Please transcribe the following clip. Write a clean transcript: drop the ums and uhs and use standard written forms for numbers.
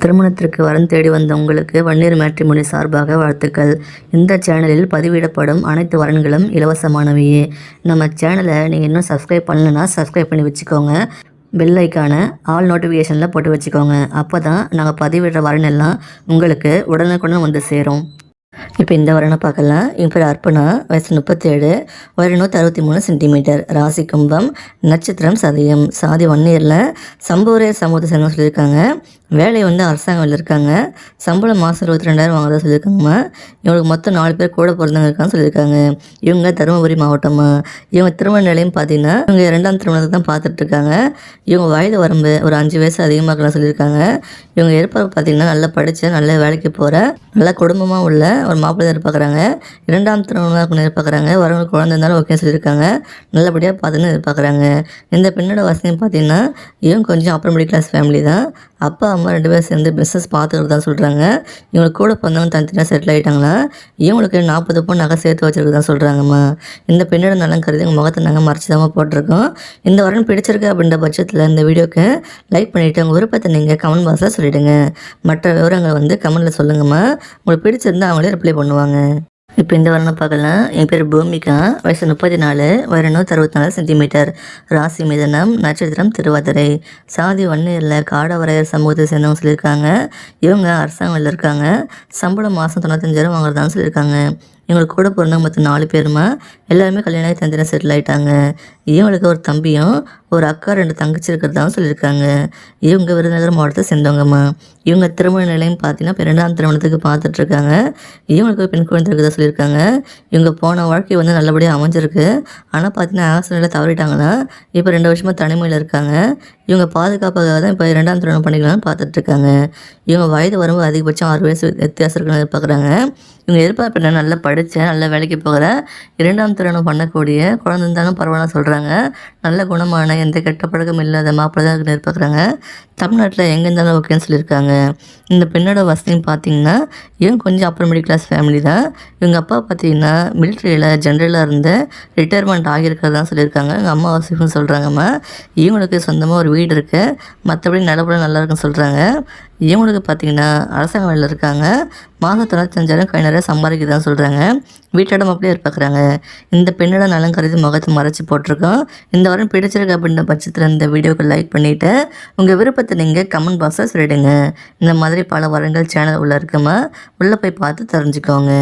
திருமணத்திற்கு வரன் தேடி வந்த உங்களுக்கு வன்னியர் மேட்ரிமோனி சார்பாக வாழ்த்துக்கள். இந்த சேனலில் பதிவிடப்படும் அனைத்து வரன்களும் இலவசமானவையே. நம்ம சேனலை நீங்கள் இன்னும் சப்ஸ்கிரைப் பண்ணலைன்னா சப்ஸ்கிரைப் பண்ணி வச்சுக்கோங்க. பெல் ஐக்கான ஆல் நோட்டிஃபிகேஷனில் போட்டு வச்சுக்கோங்க. அப்போ தான் நாங்கள் பதிவிடுற வரன் எல்லாம் உங்களுக்கு உடனுக்குடன் வந்து சேரும். இப்போ இந்த வரனை பார்க்கலாம். என் பேர் அர்ப்பணா, வயசு 37, உயரம் 163 சென்டிமீட்டர், ராசி கும்பம், நட்சத்திரம் சதயம், சாதி வன்னியரில், சம்பூரே சமூகத்தை சேர்ந்து சொல்லியிருக்காங்க. வேலை அரசாங்க வேலையில் இருக்காங்க. சம்பளம் மாதம் 22,000 வாங்குறதா சொல்லியிருக்காங்கம்மா. இவங்களுக்கு மொத்தம் 4 பேர் கூட பிறந்தவங்க இருக்கான்னு சொல்லியிருக்காங்க. இவங்க தருமபுரி மாவட்டம்மா. இவங்க திருமண நிலையம் பார்த்தீங்கன்னா இவங்க 2ஆம் திருமணத்தை தான் பார்த்துட்ருக்காங்க. இவங்க வயது வரம்பு ஒரு 5 வயசு அதிகமாகலாம் சொல்லியிருக்காங்க. இவங்க இருப்பது பார்த்தீங்கன்னா நல்லா படித்த நல்ல வேலைக்கு போகிற நல்ல குடும்பமாக உள்ள ஒரு மாப்பிள்ளை எதிர்பார்க்குறாங்க. 2ஆம் திருமணம் எதிர்பார்க்குறாங்க. வரவங்க குழந்தை இருந்தாலும் ஓகே சொல்லியிருக்காங்க. நல்லபடியாக பார்த்துன்னு எதிர்பார்க்குறாங்க. இந்த பெண்ணோட வசதியும் பார்த்தீங்கன்னா இவங்க கொஞ்சம் அப்பர் மிடில் கிளாஸ் ஃபேமிலி தான். அப்பா அம்மா 2 பேரும் சேர்ந்து பிஸ்னஸ் பார்த்துக்கிட்டு தான் சொல்கிறாங்க. இவங்களுக்கு கூட பிறந்தவங்க தனித்தனியாக செட்டில் ஆகிட்டாங்களா. இவங்களுக்கு 40 பவுன் நகை சேர்த்து வச்சுருக்கு தான் சொல்கிறாங்கம்மா. இந்த பெண்ணோட நலம் கருதி உங்கள் முகத்தை நாங்கள் மறைச்சி தான் போட்டிருக்கோம். இந்த வரன் பிடிச்சிருக்கு அப்படின்ற பட்சத்தில் இந்த வீடியோக்கு லைக் பண்ணிவிட்டு உங்கள் விருப்பத்தை நீங்கள் கமெண்ட் பாக்ஸில் சொல்லிவிடுங்க. மற்ற விவரங்களை கமெண்ட்டில் சொல்லுங்கம்மா. உங்களுக்கு பிடிச்சிருந்தால் அவங்களே ரிப்ளை பண்ணுவாங்க. இப்போ இந்த வரனை பார்க்கலாம். என் பேர் பூமிகா, வயசு 34, உயரம் 164 சென்டிமீட்டர், ராசி மிதனம், நட்சத்திரம் திருவாதிரை, சாதி வன்னியரில் காடவரையர் சமூகத்தை சேர்ந்தவங்க சொல்லியிருக்காங்க. இவங்க அரசாங்கத்தில் இருக்காங்க. சம்பளம் மாதம் 95,000 வாங்குறதான்னு சொல்லியிருக்காங்க. இவங்களுக்கு கூட பிறந்தவங்க மொத்தம் 4 பேருமா. எல்லாருமே கல்யாணம் தந்திரம் செட்டில் ஆகிட்டாங்க. இவங்களுக்கு ஒரு தம்பியும் ஒரு அக்கா 2 தங்கச்சி இருக்கிறதாவும் சொல்லியிருக்காங்க. இவங்க விருதுநகர் மாவட்டத்தை சேர்ந்தவங்கம்மா. இவங்க திருமண நிலையம் பார்த்தீங்கன்னா இப்போ 2ஆம் திருமணத்துக்கு பார்த்துட்ருக்காங்க. இவங்களுக்கு பெண் குழந்தை இருக்கிறதா சொல்லியிருக்காங்க. இவங்க போன வாழ்க்கை நல்லபடியாக அமைஞ்சிருக்கு. ஆனால் பார்த்தீங்கன்னா ஆக்சிடென்ட்டில் தவறிட்டாங்கன்னா இப்போ 2 வருஷமாக தனிமையில் இருக்காங்க. இவங்க பாதுகாப்பாக தான் இப்போ 2ஆம் திருமணம் பண்ணிக்கலாம்னு பார்த்துட்ருக்காங்க. இவங்க வயது வரும்போது அதிகபட்சம் 6 வயசு வித்தியாசம் இருக்குன்னு எதிர்பார்க்குறாங்க. இவங்க எதிர்பார்ப்பு நல்லா படித்த நல்ல வேலைக்கு போகிற 2ஆம் திருமணம் பண்ணக்கூடிய குழந்தை இருந்தாலும் பரவாயில்ல சொல்கிறாங்க. நல்ல குணமான எந்த கெட்ட பழக்கம் இல்லாத மாப்பிள்ளை தான் எதிர்பார்க்குறாங்க. தமிழ்நாட்டில் எங்கே இருந்தாலும் ஓகேன்னு சொல்லியிருக்காங்க. இந்த பெண்ணோட வசதியும் பார்த்தீங்கன்னா இவங்க கொஞ்சம் அப்பர் மிடில் கிளாஸ் ஃபேமிலி தான். இவங்க அப்பா பார்த்தீங்கன்னா மிலிட்ரியில் ஜென்ரலாக இருந்து ரிட்டையர்மெண்ட் ஆகியிருக்கிறதான் சொல்லியிருக்காங்க. எங்கள் அம்மா வசதின்னு சொல்கிறாங்கம்மா. இவங்களுக்கு சொந்தமாக ஒரு வீடு இருக்குது. மற்றபடி நிலப்படம் நல்லா இருக்குன்னு சொல்கிறாங்க. இவங்களுக்கு பார்த்தீங்கன்னா அரசாங்க வேலையில் இருக்காங்க. மாதம் 95,000 கை நிறைய சம்பாதிக்குதான் சொல்கிறாங்க. வீட்டோட அப்படியே எதிர்பார்க்குறாங்க. இந்த பெண்ணோட நலம் கருதி முகத்தை மறைச்சி போட்டிருக்கோம். இந்த வாரம் பிடிச்சிருக்கு அப்படின்ற பட்சத்தில் இந்த வீடியோக்கு லைக் பண்ணிவிட்டு உங்கள் விருப்பத்தை நீங்கள் கமெண்ட் பாக்ஸில் சொல்லிவிடுங்க. இந்த மாதிரி பல வரங்கள் சேனல் உள்ளே இருக்குமா, உள்ளே போய் பார்த்து தெரிஞ்சுக்கோங்க.